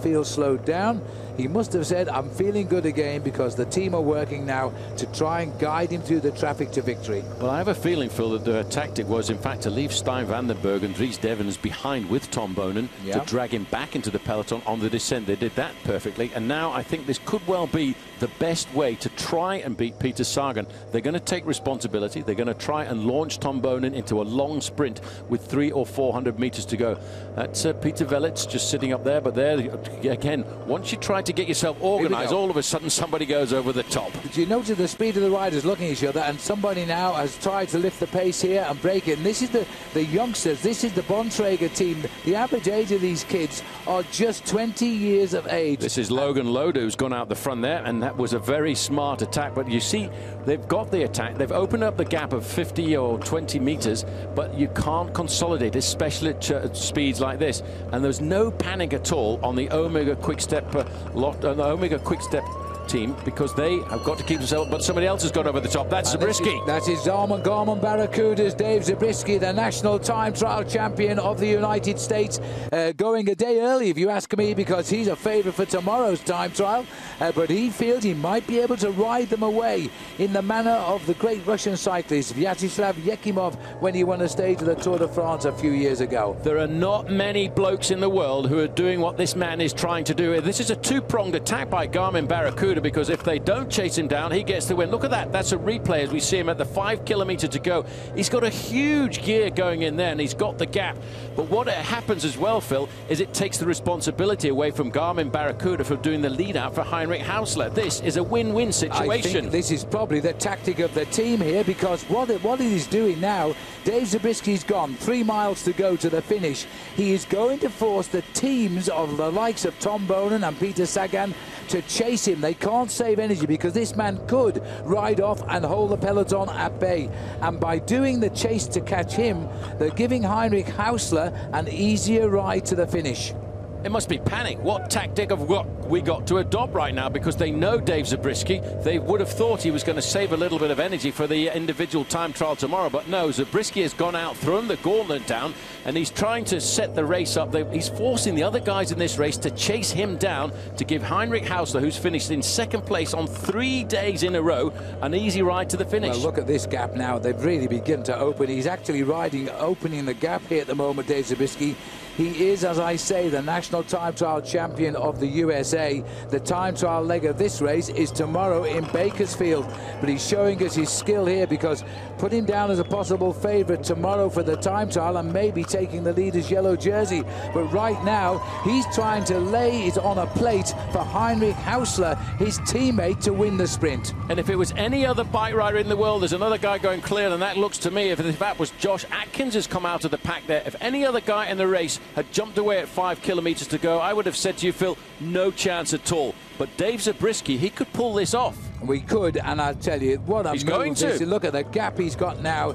Feels slowed down. He must have said, I'm feeling good again, because the team are working now to try and guide him through the traffic to victory. Well, I have a feeling, Phil, that the tactic was, in fact, to leave Stijn Vandenberg and Dries Devens behind with Tom Boonen to drag him back into the peloton on the descent. They did that perfectly, and now I think this could well be the best way to try and beat Peter Sagan. They're going to take responsibility. They're going to try and launch Tom Boonen into a long sprint with 300 or 400 meters to go. That's Peter Velits just sitting up there, but there again, once you try to get yourself organized, all of a sudden somebody goes over the top. Did you notice the speed of the riders looking at each other, and somebody now has tried to lift the pace here and break it? And this is the youngsters, this is the Bontrager team. The average age of these kids are just 20 years of age. This is Logan Loda, who's gone out the front there, and that was a very smart attack. But you see, they've got the attack. They've opened up the gap of 50 or 20 meters, but you can't consolidate, especially at speeds like this. And there's no panic at all on the Omega Quick-Step the Omega Quick-Step team, because they have got to keep themselves, but somebody else has got over the top. That's Zabriskie. That is Garmin Barracuda's Dave Zabriskie, the national time trial champion of the United States, going a day early, if you ask me, because he's a favourite for tomorrow's time trial, but he feels he might be able to ride them away in the manner of the great Russian cyclist Vyacheslav Yekimov when he won a stage of the Tour de France a few years ago. There are not many blokes in the world who are doing what this man is trying to do. This is a two-pronged attack by Garmin Barracuda, because if they don't chase him down, he gets the win. Look at that. That's a replay as we see him at the 5 kilometer to go. He's got a huge gear going in there, and he's got the gap. But what happens as well, Phil, is it takes the responsibility away from Garmin Barracuda for doing the lead out for Heinrich Hausler. This is a win-win situation. I think this is probably the tactic of the team here, because what it is doing now, Dave Zabriskie's gone 3 miles to go to the finish. He is going to force the teams of the likes of Tom Boonen and Peter Sagan to chase him. They can't save energy, because this man could ride off and hold the peloton at bay. And by doing the chase to catch him, they're giving Heinrich Hausler an easier ride to the finish. It must be panic. What tactic have we got to adopt right now? Because they know Dave Zabriskie. They would have thought he was going to save a little bit of energy for the individual time trial tomorrow. But no, Zabriskie has gone out, thrown the gauntlet down, and he's trying to set the race up. He's forcing the other guys in this race to chase him down to give Heinrich Hausler, who's finished in 2nd place on 3 days in a row, an easy ride to the finish. Well, look at this gap now. They've really begun to open. He's actually opening the gap here at the moment, Dave Zabriskie. He is, as I say, the national time trial champion of the USA. The time trial leg of this race is tomorrow in Bakersfield. But he's showing us his skill here, because put him down as a possible favourite tomorrow for the time trial and maybe taking the leader's yellow jersey. But right now, he's trying to lay it on a plate for Heinrich Hausler, his teammate, to win the sprint. And if it was any other bike rider in the world, there's another guy going clear, and that looks to me, if that was Josh Atkins has come out of the pack there, if any other guy in the race had jumped away at 5 kilometers to go, I would have said to you, Phil, no chance at all. But Dave Zabriskie, he could pull this off. We could, and I'll tell you, what a he's going to. Look at the gap he's got now.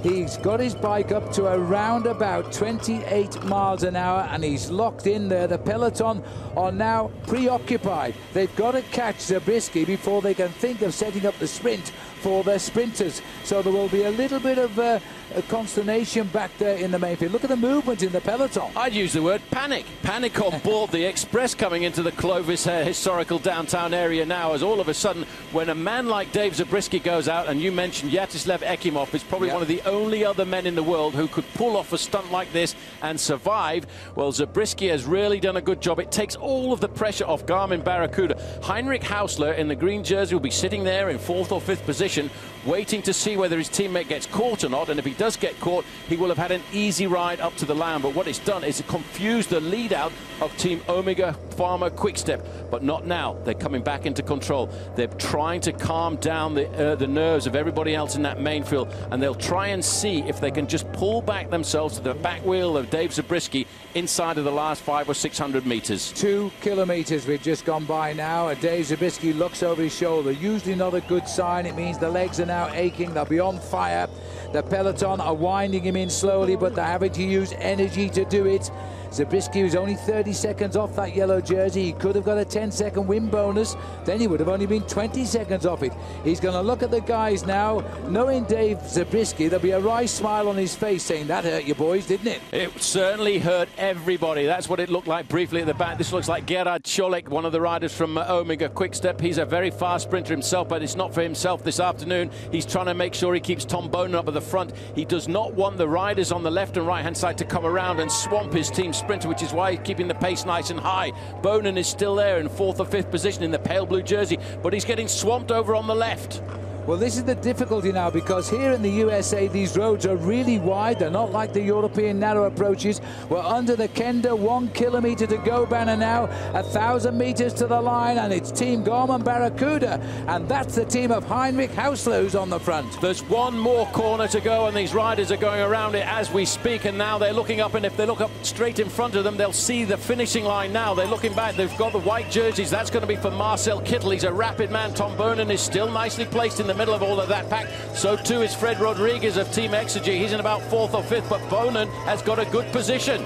He's got his bike up to around about 28 miles an hour, and he's locked in there. The peloton are now preoccupied. They've got to catch Zabriskie before they can think of setting up the sprint for their sprinters. So there will be a little bit of a consternation back there in the main field. Look at the movement in the peloton. I'd use the word panic. Panic on board the express coming into the Clovis historical downtown area now, as all of a sudden, when a man like Dave Zabriskie goes out, and you mentioned Vyacheslav Yekimov is probably one of the only other men in the world who could pull off a stunt like this and survive. Well, Zabriskie has really done a good job. It takes all of the pressure off Garmin Barracuda. Heinrich Hausler in the green jersey will be sitting there in 4th or 5th position, waiting to see whether his teammate gets caught or not. And if he does get caught, he will have had an easy ride up to the land. But what it's done is it confused the lead out of Team Omega Pharma Quick-Step. But not now. They're coming back into control. They're trying to calm down the nerves of everybody else in that main field, and they'll try and see if they can just pull back themselves to the back wheel of Dave Zabriskie inside of the last 500 or 600 meters. 2 kilometers we've just gone by now, and Dave Zabriskie looks over his shoulder. Usually not a good sign. It means the legs are now aching. They'll be on fire. The peloton are winding him in slowly, but they're having to use energy to do it. Zabriskie was only 30 seconds off that yellow jersey. He could have got a 10-second win bonus. Then he would have only been 20 seconds off it. He's going to look at the guys now, knowing Dave Zabriskie. There'll be a wry smile on his face saying, that hurt you boys, didn't it? It certainly hurt everybody. That's what it looked like briefly at the back. This looks like Gerard Czolik, one of the riders from Omega Quickstep. He's a very fast sprinter himself, but it's not for himself this afternoon. He's trying to make sure he keeps Tom Bonen up at the front. He does not want the riders on the left and right hand side to come around and swamp his team sprinter, which is why he's keeping the pace nice and high. Bonen is still there in 4th or 5th position in the pale blue jersey, but he's getting swamped over on the left. Well, this is the difficulty now, because here in the USA, these roads are really wide. They're not like the European narrow approaches. We're under the Kenda, 1 kilometre to go banner now, 1,000 metres to the line, and it's Team Gorman Barracuda, and that's the team of Heinrich Hausler who's on the front. There's one more corner to go, and these riders are going around it as we speak, and now they're looking up, and if they look up straight in front of them, they'll see the finishing line now. They're looking back. They've got the white jerseys. That's going to be for Marcel Kittel. He's a rapid man. Tom Bonen is still nicely placed in the middle of all of that pack. So too is Fred Rodriguez of Team Exergy. He's in about 4th or 5th, but Bonen has got a good position.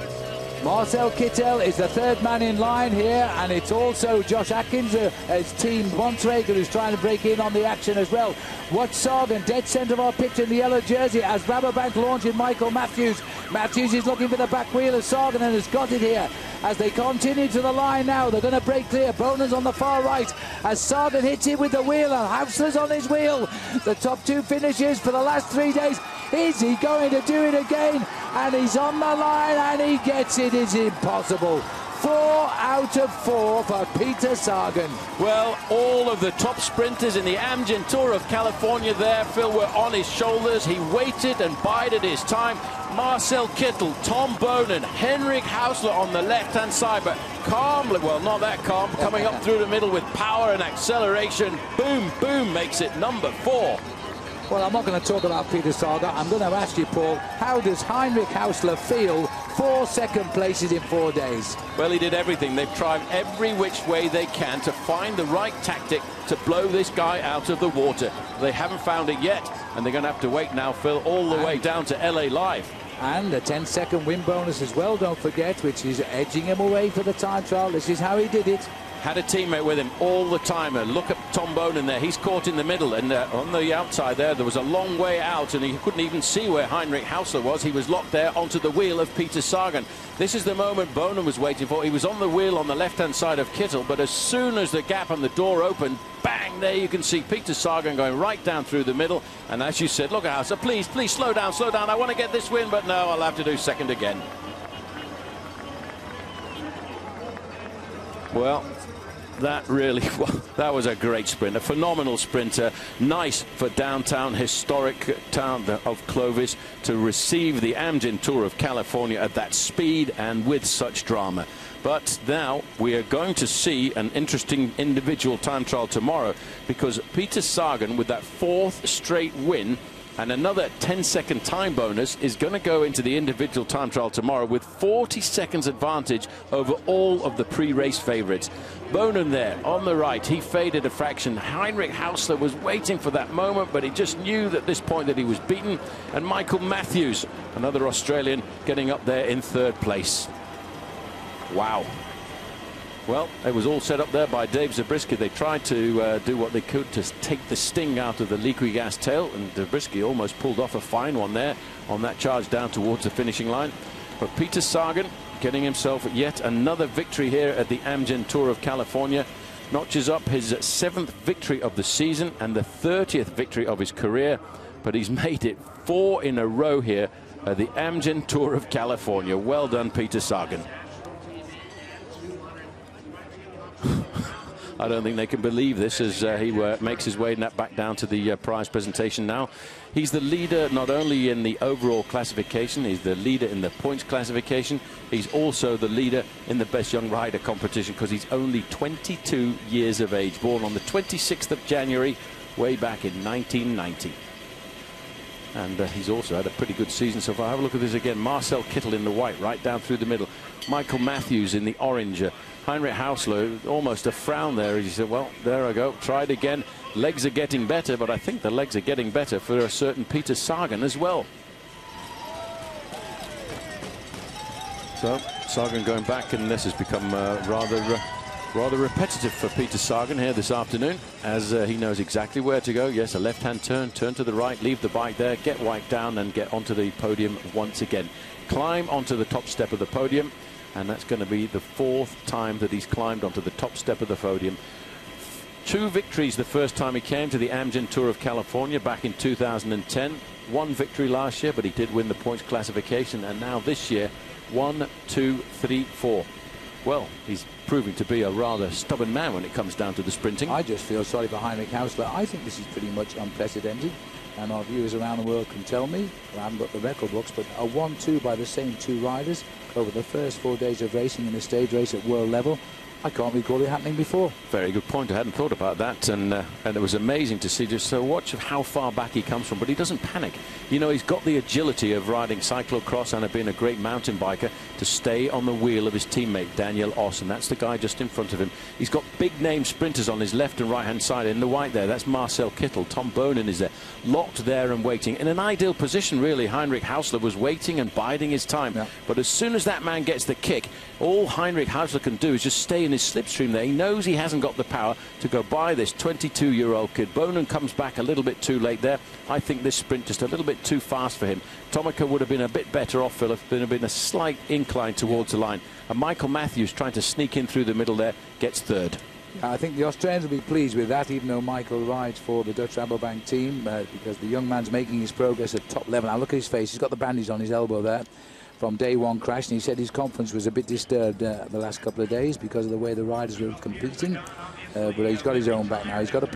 Marcel Kittel is the 3rd man in line here, and it's also Josh Atkins, as Team Bontrager, who's trying to break in on the action as well. Watch Sagan, dead centre of our picture in the yellow jersey, as Rabobank launching Michael Matthews. Matthews is looking for the back wheel of Sagan and has got it here. As they continue to the line now, they're going to break clear. Bonen's on the far right as Sagan hits it with the wheel, and Hausler's on his wheel. The top 2 finishes for the last 3 days. Is he going to do it again? And he's on the line and he gets it. It's impossible. 4 out of 4 for Peter Sagan. Well, all of the top sprinters in the Amgen Tour of California there, Phil, were on his shoulders. He waited and bided his time. Marcel Kittel, Tom Bonen, Henrik Hausler on the left-hand side, but calmly, well, not that calm, coming up through the middle with power and acceleration. Boom, boom, makes it number 4. Well, I'm not going to talk about Peter Sagan. I'm going to ask you, Paul, how does Heinrich Hausler feel 4 second places in 4 days? Well, he did everything. They've tried every which way they can to find the right tactic to blow this guy out of the water. They haven't found it yet, and they're going to have to wait now, Phil, all the way down to LA Live. And a 10-second win bonus as well, don't forget, which is edging him away for the time trial. This is how he did it. Had a teammate with him all the time. Look at Tom Bonen there. He's caught in the middle, and on the outside there was a long way out, and he couldn't even see where Heinrich Hausler was. He was locked there onto the wheel of Peter Sagan. This is the moment Bonen was waiting for. He was on the wheel on the left-hand side of Kittel, but as soon as the gap on the door opened, bang, there you can see Peter Sagan going right down through the middle. And as you said, look at Hausler, please, please slow down, slow down. I want to get this win, but no, I'll have to do second again. Well, that that was a great sprint, a phenomenal sprinter. Nice for downtown, historic town of Clovis to receive the Amgen Tour of California at that speed and with such drama. But now we are going to see an interesting individual time trial tomorrow, because Peter Sagan, with that 4th straight win and another 10-second time bonus, is going to go into the individual time trial tomorrow with 40 seconds advantage over all of the pre-race favourites. Bonen there on the right, he faded a fraction. Heinrich Hausler was waiting for that moment, but he just knew at this point that he was beaten. And Michael Matthews, another Australian, getting up there in 3rd place. Wow. Well, it was all set up there by Dave Zabriskie. They tried to do what they could to take the sting out of the Liquigas-Cannondale, and Zabriskie almost pulled off a fine one there on that charge down towards the finishing line. But Peter Sagan getting himself yet another victory here at the Amgen Tour of California. Notches up his 7th victory of the season and the 30th victory of his career. But he's made it 4 in a row here at the Amgen Tour of California. Well done, Peter Sagan. I don't think they can believe this as he makes his way back down to the prize presentation now. He's the leader not only in the overall classification, he's the leader in the points classification. He's also the leader in the Best Young Rider competition, because he's only 22 years of age, born on the 26th of January, way back in 1990. And he's also had a pretty good season so far. Have a look at this again. Marcel Kittel in the white, right down through the middle. Michael Matthews in the orange. Heinrich Hausler, almost a frown there. He said, well, there I go. Tried again. Legs are getting better, but I think the legs are getting better for a certain Peter Sagan as well. So Sagan going back, and this has become rather repetitive for Peter Sagan here this afternoon, as he knows exactly where to go. Yes, a left-hand turn to the right, leave the bike there, get White down and get onto the podium once again. Climb onto the top step of the podium, and that's going to be the 4th time that he's climbed onto the top step of the podium. 2 victories the first time he came to the Amgen Tour of California back in 2010. 1 victory last year, but he did win the points classification, and now this year 1, 2, 3, 4. Well, he's proving to be a rather stubborn man when it comes down to the sprinting. I just feel sorry for Heinrich Hausler. I think this is pretty much unprecedented, and our viewers around the world can tell me, I haven't got the record books, but a 1-2 by the same 2 riders over the first 4 days of racing in a stage race at world level. I can't recall it happening before. Very good point. I hadn't thought about that, and it was amazing to see. Just watch how far back he comes from, but he doesn't panic. You know, he's got the agility of riding cyclocross and of being a great mountain biker to stay on the wheel of his teammate Daniel Oss, and that's the guy just in front of him. He's got big name sprinters on his left and right hand side. In the white there, that's Marcel Kittel. Tom Bonin is there, locked there and waiting in an ideal position. Really, Heinrich Hausler was waiting and biding his time. Yeah. But as soon as that man gets the kick, all Heinrich Hausler can do is just stay in his slipstream there. He knows he hasn't got the power to go by this 22-year-old kid. Bonin comes back a little bit too late there. I think this sprint just a little bit too fast for him. Tomica would have been a bit better off, Phil, if there had been a slight incline towards the line. And Michael Matthews, trying to sneak in through the middle there, gets 3rd. Yeah, I think the Australians will be pleased with that, even though Michael rides for the Dutch Rabobank team, because the young man's making his progress at top level. Now look at his face. He's got the bandage on his elbow there from day 1 crash, and he said his confidence was a bit disturbed the last couple of days because of the way the riders were competing. But he's got his own back now. He's got a